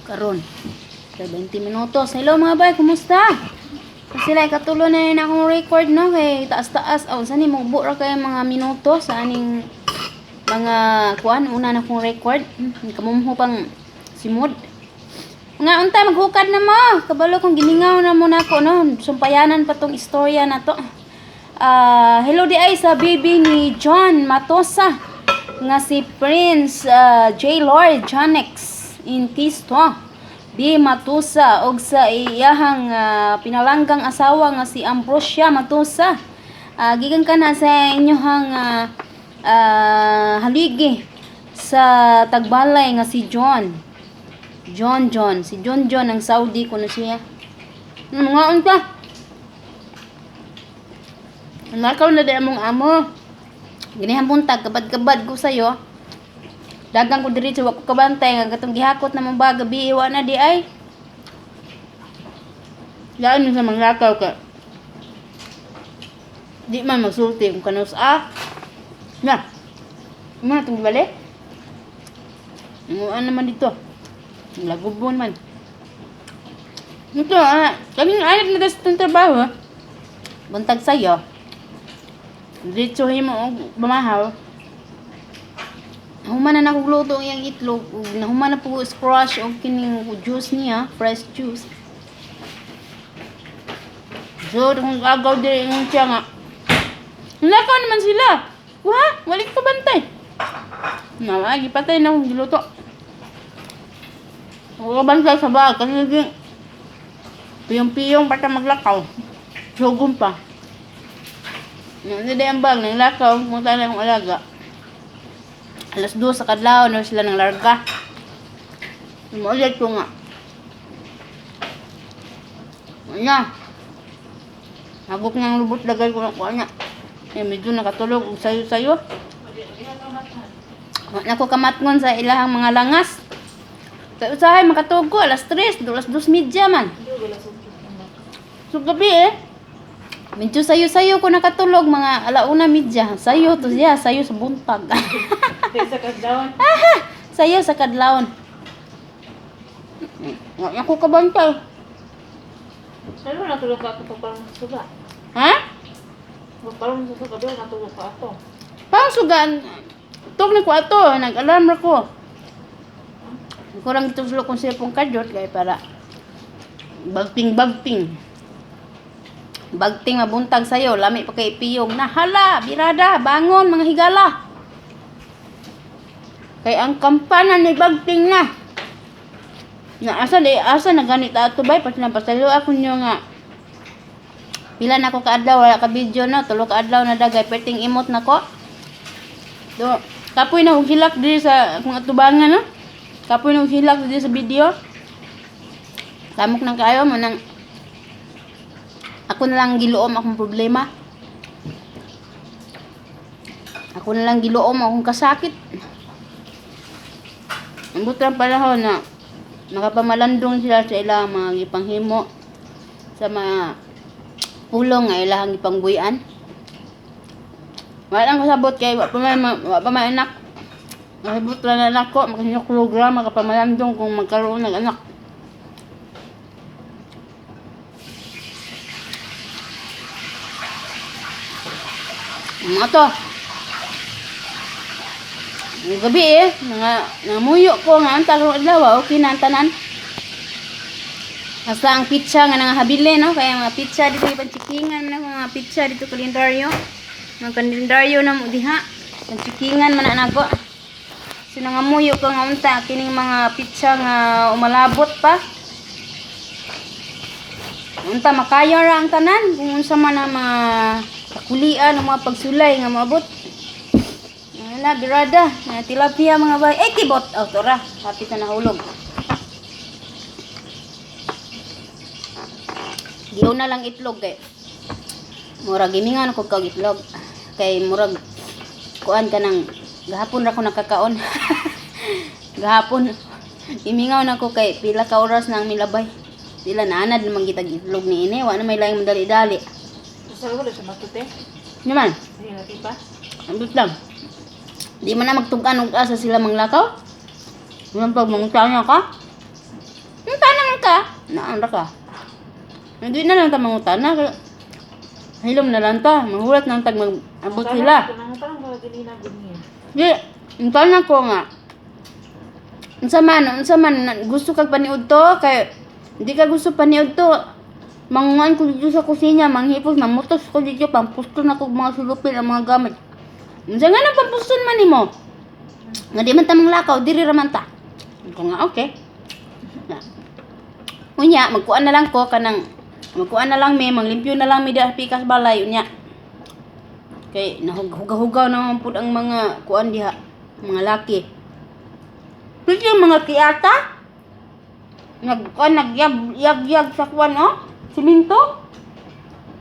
Karon. 20 minutos. Hello mga bay, kumusta? Kasi like katulo na yun akong record no kay taas-taas. Aw sani mo ra kay mga minuto sa aning mga kuan una na akong record. Kamumho pang simod. Nga unta maghukad na mo. Kabalo kong giningaw na mo nako no. Sumpayanan pa tong istorya na to. Hello di ay sa baby ni John Matosa nga si Prince J. Lord Jonex in Kisto di Matusa og sa iyahang pinalanggang asawa nga si Ambrosia Matusa. Gikan ka na sa inyohang haligi sa Tagbalay nga si John si John ang Saudi ko na siya. Mga unta nakaw na di among amo ginihan buntag kabad-kabad ko sayo. Dagang ko diri sa wako kabantay nga gatong gihakot na mong baga gabi iwa na di ay. Daan sa manglakaw ka. Di man magsulti kung kanus Na. Mo na tong balik. Ano naman dito? Lagubon man. Ito kaming anak na sa trabaho. Buntag sayo. Dito himo bamahaw. Human na nakugluto ang itlog. Human na po squash o kining juice niya. Fresh juice. So, kung agaw din yung siya nga. Nakaw naman sila. Wah, walik ka bantay. Nawagi, patay na akong giluto. Huwag ka bantay sa bag. Kasi naging piyong-piyong pata maglakaw. Sugong pa. Hindi ang bag. Nanglakaw. Munta na akong alaga. Alas 2 sa kadlaw na sila ng larga. Umulit ko nga. Ano? Hagok niyang lubot lagay ko na kuha niya. Medyo nakatulog og sayo-sayo. Nako kamatngon sa ilahang mga langas. Sa usahay makatulog ko alas 3, alas 2:30 man. So gabi medyo sayo-sayo ko nakatulog mga 1:30. Sayo to siya, sayo sa buntag. Sa kadlawon. Sayo sa kadlawon. Ako kabantay. Pero natulog ka ako parang suga. Ha? Parang sa suga doon natulog ka ako. Pang sugan. Tug na ko ato, nag-alarm ra ko. Kurang itong sulok kong cellphone kadjot kay para bagting. Bagting mabuntag sayo, lami pa kay piyong na hala, birada, bangon mga higala. Kay ang kampanan ni bagting na. Na asa na ganit ato bay pati na pasalo ako nyo nga. Pila na ko kaadlaw wala ka video no, tulo ka adlaw na dagay perting imot nako. Do kapoy na og hilak diri sa akong atubangan no. Kapoy na og hilak diri sa video. Kamok nang kayo mo nang ako na lang giluom akong problema. Ako na lang giluom akong kasakit. Ang butang panahon na makapamalandong sila sa ilang mga gipanghimo sa mga pulong nga ilang gipangbuyan. Wala lang kasabot kay wa pa may anak. Mahibot lang na anak ko, makasinyok program, makapamalandong kung magkaroon ng anak. Mga to. Ang gabi nangamuyo ko nga ang tarong adlaw, okay na ang tanan. Basta ang pizza nga nangahabili, no? Kaya mga pizza dito, panchikingan na mga pizza dito kalendaryo. Mga kalendaryo na mo diha. Panchikingan man na nako. So nangamuyo ko nga unta, kining mga pizza nga umalabot pa. Unta makaya ra ang tanan, kung unsa man na mga kakulian, mga pagsulay nga maabot. Wala, birada. Tilapia mga bay. Tibot. Tora. Hapit na nahulog. Giyaw na lang itlog kay. Murag gimingan ko kag itlog. Kay murag kuan ka ng gahapon ra ko nakakaon. Gahapon. Gimingaw na ko kay pila ka oras nang milabay. Sila naanad naman gitag itlog ni ini. Wa na may laing madali-dali. Sa wala sa matute. Naman. Hindi natin pa. Ambot lang. Di man na magtugan og asa sila manglakaw. Walang pag mangutanya ka. naan ra ka. Hindi na lang ta mangutana. Hilom na lang ta. Mahulat na tag mag-abot sila. Parang mga gininagod niya. Di, intan ko nga. Unsa man gusto kag paniud to kay hindi ka gusto paniud to. Manguan ko dito sa kusina, manghipos, mamutos ko dito, pampusto na kog mga sulupin ang mga gamit. Unsa nga nang pampuston man nimo? Nga di man ta manglakaw, diri ra man ta. Ko nga okay. Na. Unya, magkuan na lang ko kanang magkuan na lang manglimpyo na lang mi da pikas balay unya. Kay nahug-hugaw naman pud ang mga kuan diha, mga laki. Pwede yung mga kiyata? Nagyag sa kuwan, oh? Siminto?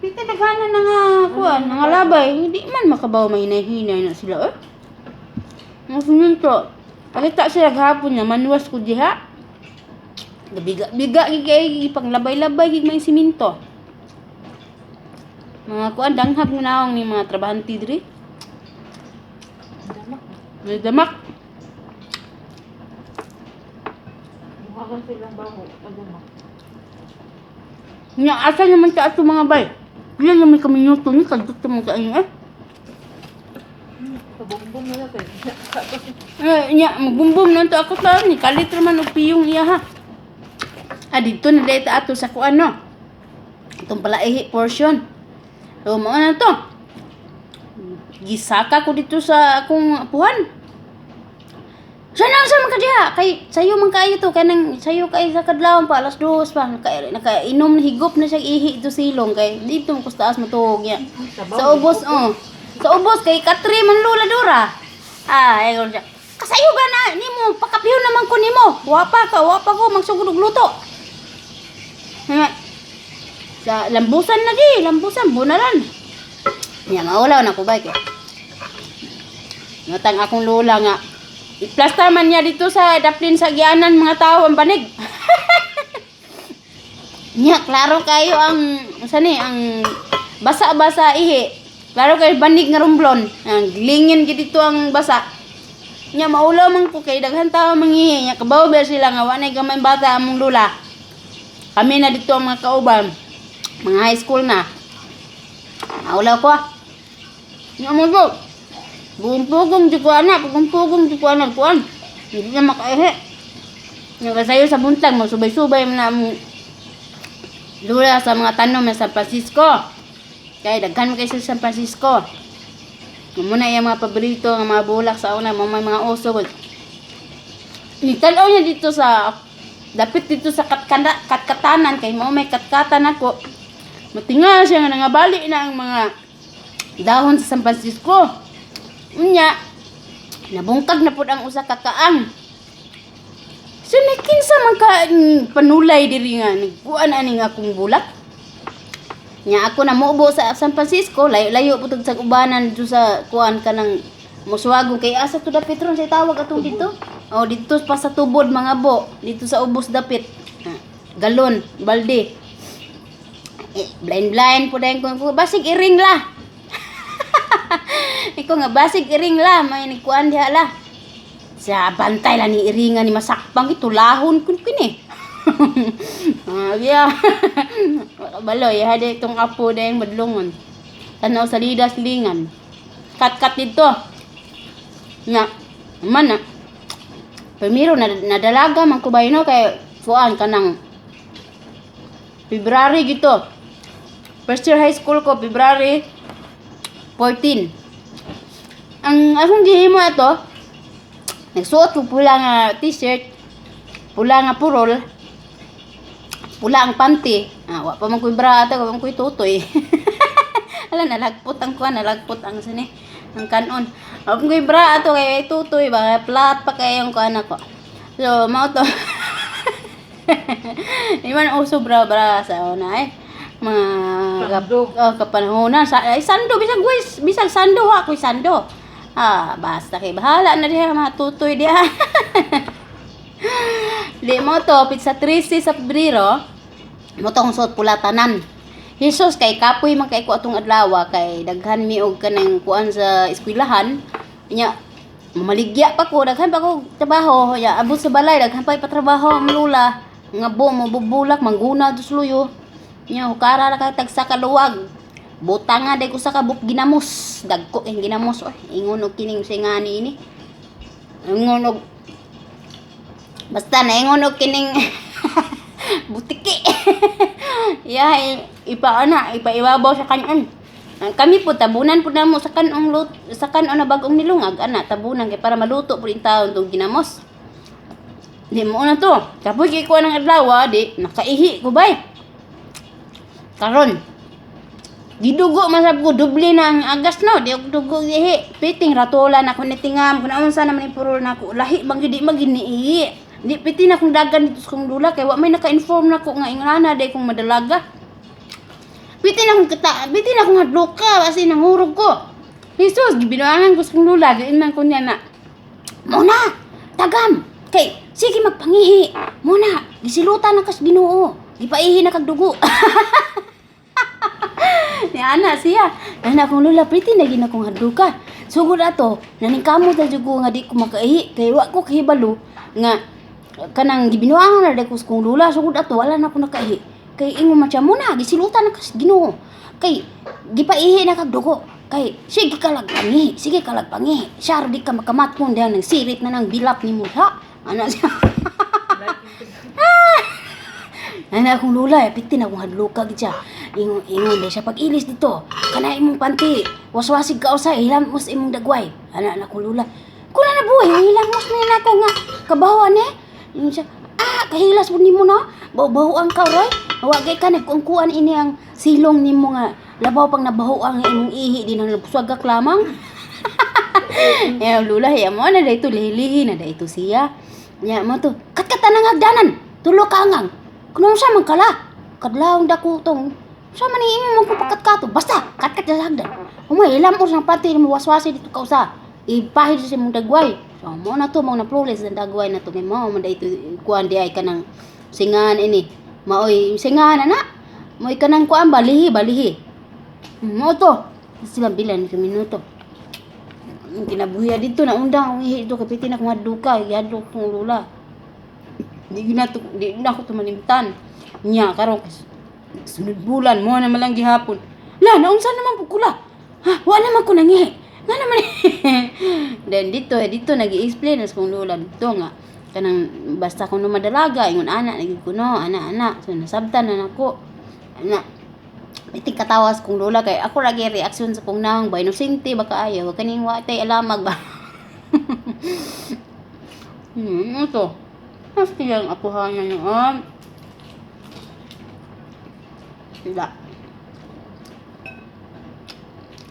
Pwede naghanan na nga kuwan, nga labay. Hindi man makabaw may hinay-hinay na sila, eh. Mga siminto. Pagkita sila gahapon niya, manuwas ko diha. Biga gigay, panglabay-labay, gig may siminto. Mga kuwan, danghag mo na ni mga trabahanti diri. Damak. May damak. Buhagan silang baho. Damak. Nya asa naman ta ato mga bay. Diyan naman kami minuto ni kadto mo kain eh. Kabumbong na lang kayo. Nya magbumbum na to ako ta ni kalit man og piyong iya ha. Dito na dito ato sa kuan no. Itong palaihi portion. So mao na to. Gisaka ko dito sa akong apuhan. Sana man ka diha kay sayo man kaayo to kanang sayo kay sa kadlawon pa alas 2 pa nakainom na higop na siya ihi ito silong kay dito mo kustaas matug niya. Sa ubos Sa ubos kay katri man lula dura. Ay siya. Kasayo ba na nimo pakapihon naman ko nimo. Wapa ko magsugod og luto. Sa lambusan na di, lambusan bunalan. Nya maulaw na ko ba kay. Natang akong lula nga i-plaster man niya dito sa daplin sa gianan mga tao ang banig. Nya klaro kayo ang ang basa-basa ihi. Klaro kayo banig nga rumblon. Ang lingin gid dito ang basa. Nya maulaw man ko kay daghan tao mangihi. Nya kabaw ba sila nga wanay gamay bata among lula. Kami na dito ang mga kauban. Mga high school na. Maulaw ko. Nya mo go. Bumpugong di ko anak, kuan. Hindi na makaihi. Nagasayo sa buntag mo, subay-subay na lula sa mga tanom sa San Francisco. Kaya daghan mo kayo sa San Francisco. Muna yung mga paborito, ng mga bulak sa una, mga oso. Nitalaw niya dito sa, dapit dito sa katkatanan, kay mo may katkatan ako. Matinga siya nga nangabali na ang mga dahon sa San Francisco. Unya, nabungkag na pud ang usa ka kaang. So kinsa man ka panulay diri nga nagkuan ani nga akong bulak. Nya ako na muubo sa San Francisco, layo pud sa ubanan dito sa kuan kanang muswagong kay asa to dapit ron sa tawag atong dito. Dito pa sa tubod mga bo, dito sa ubos dapit. Galon, balde. Blind pud ko basig iring la. Iko nga basig iring la may nikuan diha la. Sa bantay la ni iringan ni masakpang ito lahon kun kini. Yeah. Baloy hade itong apo dayang badlongon. Tanaw sa lidas lingan. Kat dito. Nya man na. Primero nadalaga man ko bayno kay kuan kanang February gito. First year high school ko February 14. Ang akong gihimo ato, nagsuot ko pula nga t-shirt, pula nga purol, pula ang panty. Wa pa man ko'y bra ato, wa man ko'y tutoy. Ala nalagpot ang kuan, nalagpot ang sini, ang kanon. Wa pa ko'y bra ato kay tutoy ba, flat pa kay ang kuan ako. So mao to. Iman uso bra sa una mga kapanahonan sando bisag sando ha koy sando basta kay bahala na diha mga tutoy diha. Di mo to pizza 13 sa Pebrero mo tong suot pula tanan. Jesus kay kapoy man kay ko atong adlaw kay daghan mi og kanang kuan sa eskwelahan nya mamaligya pa ko daghan pa ko trabaho ya abot sa balay daghan pa trabaho ang lula Nga bo mo bubulak mangguna dos luyo. Nya hukara ra kay tag sa kaluwag. Butang nga day ko sa kabuk ginamos. Dagko ginamos oy. Ingon og kining singani ini. Ingon og basta na ingon og kining butiki. Ipaibabaw sa kanon. Kami po tabunan po namo sa kanong sa kanon na bagong nilungag ana tabunan kay para maluto po in taon tong ginamos. Di mo na to. Kapoy kay ko nang adlaw di nakaihi ko bay. Karon gidugo masab ko doble na ang agas no di og dugo ihi. Piting ratola na ko nitingam kun unsa naman ipuro na ko lahi bang gidi magini. Di piti na kong dagan dito sa kong dula kay wa may naka-inform na ko nga ingana day kong madalaga. Piti na kong hadlok ka kasi nangurog ko. Jesus, gibinuangan ko sa kong dula diin man ko niya na. Muna, tagam. Kay sige magpangihi. Muna, gisilutan na kas Ginoo. Gipaihi na kag dugo. Ni ana siya. Ana kong lula piti na gina kong hadlok ka. Sugod ato, naningkamot na jugo nga di ko makaihi kay wa ko kahibalo nga kanang gibinuangan na dako kung lula sugod ato wala na ko nakaihi kay ingon man siya muna gisilutan na kas Ginoo kay gipaihi na kag dugo kay sige ka lagpangi siya di ka makamatpon diyan nang sirit na nang bilap ni mo ha ana siya ana akong lula piti na akong hadlokag siya ingon di siya pag ilis dito kana imong panty waswasig ka usay hilamos imong dagway ana akong lula kuna na buhay hilamos na ako nga kabawan yung siya, kahilas po ni mo na. Bahu-bahuan ka, Roy. Wagay ka, nagkuangkuan ini ang silong ni mo nga. Labaw pang nabahuan nga imong ihi, di nang nagpuswagak lamang. Lula, mo na dahito, lihilihi na dahito siya. Mo to, katkata nang hagdanan. Tulo ka ngang. Kung siya man kala. Kadlawang dako tong. Siya man imo mong kupakatkato. Basta, katkat sa hagdan. Umay, ilam mo sa pati, mo waswasi dito ka usa. Ipahid sa imong dagway. So, mo na to, mo na flawless ang dagway na to. May mo da ito, kuhan di ay ka ng singahan ini. Maoy, singahan na. Mo'y ka ng kuhan, balihi. Mo to. Sila bilan sa minuto. Kinabuhiya dito, naundang ang ihi ito. Kapitin akong haduka, ihadlok kong lula. Di na ako tumalimtan. Nya, karong sunod bulan, mo na malang gihapon. La, naunsan naman po kula. Ha, wala naman ko nangihi. Nga naman then dito nag-i-explain as kung lula dito nga kanang basta kung madalaga ingon ana nagikuno ana so nasabtan na nako ana iting katawas kung lula kay ako lagi reaksyon sa kung nang ba inosente baka ayaw kaning wa tay alamag ba ito hasti lang apuhan yan da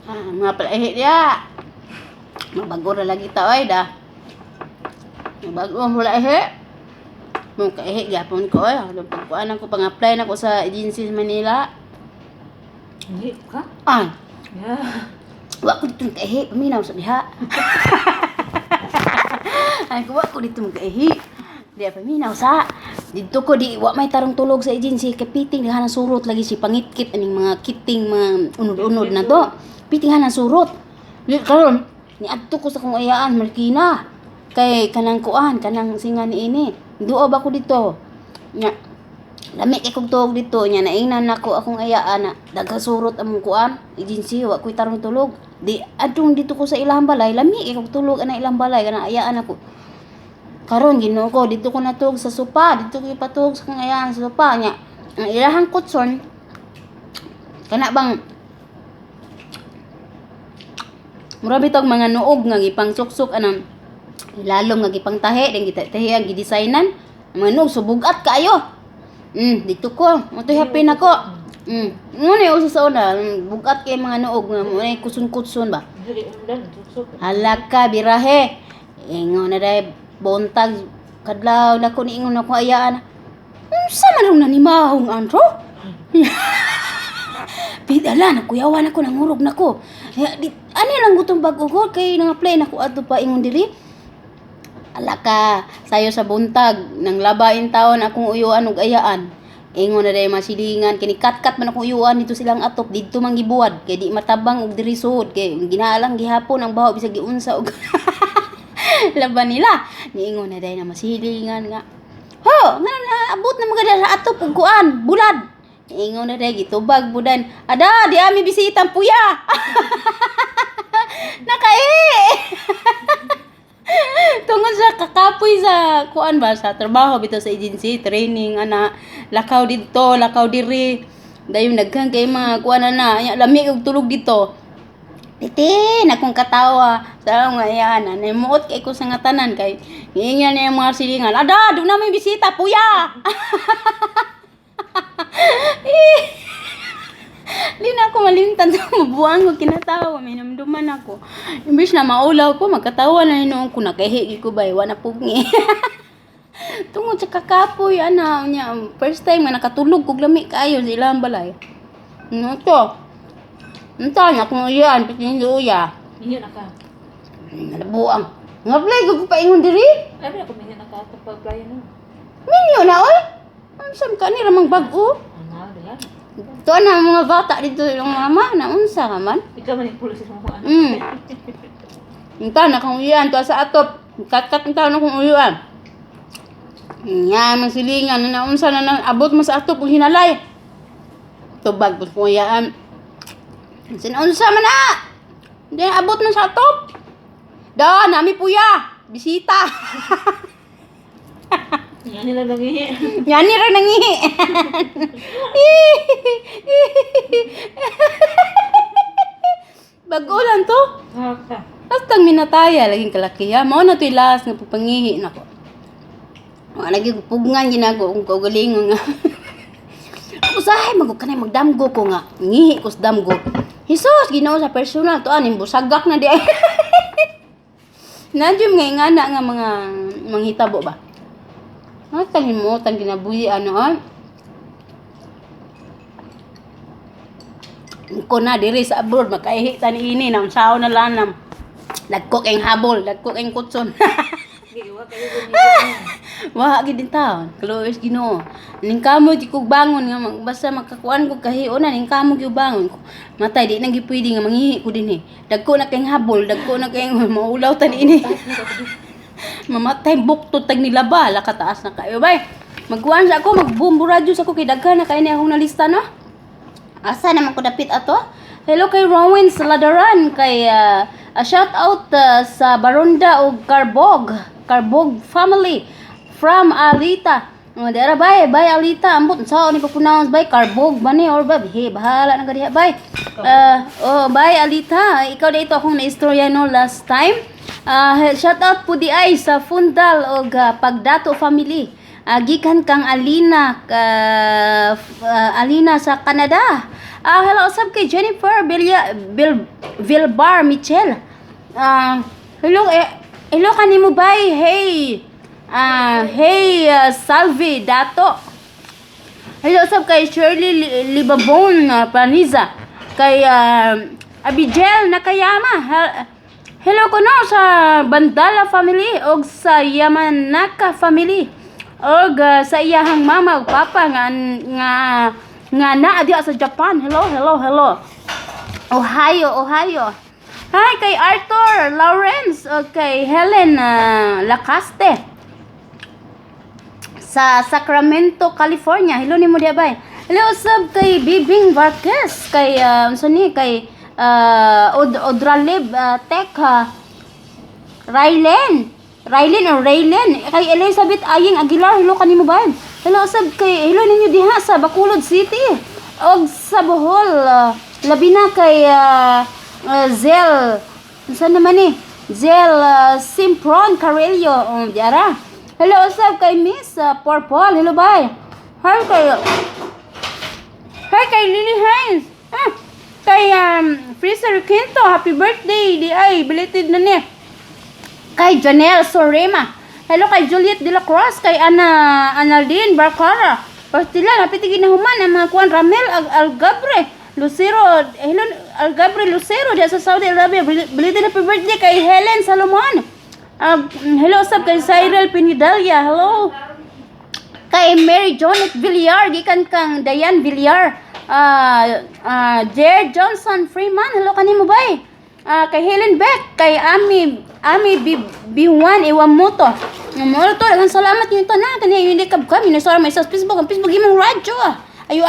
mga palahi dia. Mabago na lagi ta oy da. Mabago ang palahi. Mo kaihi gyapon ko oy. Pagkuan ko pang-apply na ko sa agency sa Manila. Hindi ka? Yeah. Wa ko dito kaihi, paminaw sa diha. Ay ko wa ko dito kaihi. Di paminaw sa dito ko di wa may tarong tulog sa agency kapiting diha na surot lagi si pangitkit aning mga kiting mga unod-unod na to. Pitingan ng surot. Karon ni adto ko sa kong ayaan Marikina. Kay kanang kuan, kanang singa ni ini. Duo ba ko dito? Nya. Lami kay kog tuog dito nya naingnan nako akong ayaan na daghang surot among kuan, agency wa koy tarong tulog. Di adtong dito ko sa ilang balay, lami kay kog tulog ana ilang balay kana ayaan ako. Karon Ginoo ko dito ko natug sa sopa, dito ko ipatug sa kong ayaan sa sopa nya. Ang ilahang kutson kana bang mura bitog mga nuog nga gipang suksok anang lalom nga gipang tahi den gitahi ang gidesignan mga nuog subugat kaayo dito ko mo to happy nako ngone usa sa una bugat kay mga nuog nga mo ay kusun-kusun ba halaka birahe ingon na day bontag kadlaw nako niingon ako ayaan unsa man ang nanimahong antro Pidala na kuyawan ako nangurog nako. Ani lang gutong bag-ugod kay nang-apply nako adto pa ingon diri. Ala ka sayo sa buntag nang labain taon akong uyuan ug ayaan. Ingon na day masilingan kini kat-kat man akong uyuan dito silang atop didto man gibuwad kay di matabang og diri suod kay ginaalang gihapon ang baho bisag giunsa og laban nila. Niingon na day na masilingan nga. Ho, Abot na maganda sa atop ug kuan, bulad. Ingon na dai gitubag budan. Ada, di ami bisita puya. Nakai. Tungod sa kakapoy sa kuan ba sa trabaho bitaw sa agency, training ana, lakaw dito, lakaw diri. Dayon daghan kay mga kuan na, lami og tulog dito. Titi, akong katawa. Sa nga yan, namuot kay ko sa nga tanan kay ngiingan niya yung mga silingan. Ada, doon na may bisita, puya. Lina ako malimtan sa mabuang ko kinatawa, may namduman ako. Imbis na maulaw ko, magkatawa na noon ko nakahigi ko ba, iwan na pugngi. Tungod sa kakapoy, niya, first time nga nakatulog kog lami kayo sa ilang balay. Ano to? Nantanya kung uyan, pati hindi uya. Minyo na ka. Nalabuang. Nga play, ko pa ingon diri? Ay, ako minyo na ka kapag playa no. Minyo na, oy. Saan ka ni ramang bago? Ano, dala. Ito na mga bata dito yung mama, naunsa ka man. Ikaw man yung pulo sa mga ano. Nta na kung uyan, to sa atop. Kat-kat ng na kung uyan. Nga, masilingan, naunsa na abot mo sa atop kung hinalay. Tubag po kung uyaan. Sinunsa man na! Hindi abot na sa atop. Da, nami puya. Bisita. Yan nila nangihi. Yan nila nangihi. Bago lang to. Haka. Bastang minataya, laging kalakiya. Mao na to ilas nga pupangihi nako. Lagi pugngan ginago kung kaugalingon nga. Usahay magod kanay magdamgo ko nga. Ngihi ko sa damgo. Hisos, Ginoo sa personal to aning busagak na di ay. Nandiyo nga nga mga manghitabo ba. Ang kalimutan ginabuhi ay. Ko na diri sa abroad makaihi tani ini nang sao na lanam. Dagko kay habol, dagko kay kutson. Giwa kayo din. Wa gid din taon. Kaluoy Ginoo. Ning kamo di ko bangon nga basta makakuan ko kahiyo na ning kamo gyud bangon ko. Matay di na gi pwede nga manghihi ko dinhi. Dagko na kay habol, dagko na kay maulaw tan ini. Mamatay buktot tag nilaba, la kataas na kayo bay. Magkuan sa ako, magbumbo radyo sa ako kay daghan na kay ni akong nalista no. Asa naman ko dapit ato? Hello kay Rowan Saladaran kay a shout out sa Baronda og Carbog family from Alita. Dara bay Alita ambot sao ni pronounce bay Carbog bani or ba he bahala na gadiha bay. Bay Alita, ikaw dito akong naistorya no last time. Shout out po di ay sa Fundal og Pagdato family. Gikan kang Alina sa Canada. Hello sab kay Jennifer Vilbar Michel. Hello kanimo bay. Hey Salvi Dato. Hello sab kay Shirley Libabon Paniza. Kay Abigel Nakayama. Hello ko no sa Bandala family og sa Yamanaka family og sa iyahang mama ug papa nga naa diha sa Japan. Hello. Ohio. Hi kay Arthur Lawrence og kay Helen Lacaste sa Sacramento, California. Hello nimo diha bay. Hello sab kay Bibing Vargas kay kay Odralib Tech Raylen kay Elizabeth Aying Aguilar. Hello kanimo ba? Hello sab kay hello ninyo diha sa Bacolod City og sa Bohol. Labi na kay Zel saan naman ni Zel Simpron Carello diara. Hello sab kay Miss Purple. Hello bye. Hi kay Lily Hines. Kay Freezer Quinto, happy birthday di ay belated na ni. Kay Janelle Sorema. Hello kay Juliet de la Cruz, kay Analdine Barcara. Pastila napiti ginahuman ang mga kuan Ramel Algabre Lucero. Hello Algabre Lucero di sa Saudi Arabia. Belated happy birthday kay Helen Salomon. Hello sab kay Cyril Pinidalia. Hello. Kay Mary Jonet Villar, gikan kang Diane Villar. Jared Johnson Freeman, hello kanimo bay. Kay Helen Beck, kay Ami B1 Iwamoto. Mo to, daghang salamat yung tanan kaniya yung likab kami. Nasara may sa Facebook, ang Facebook imong radyo. Ayo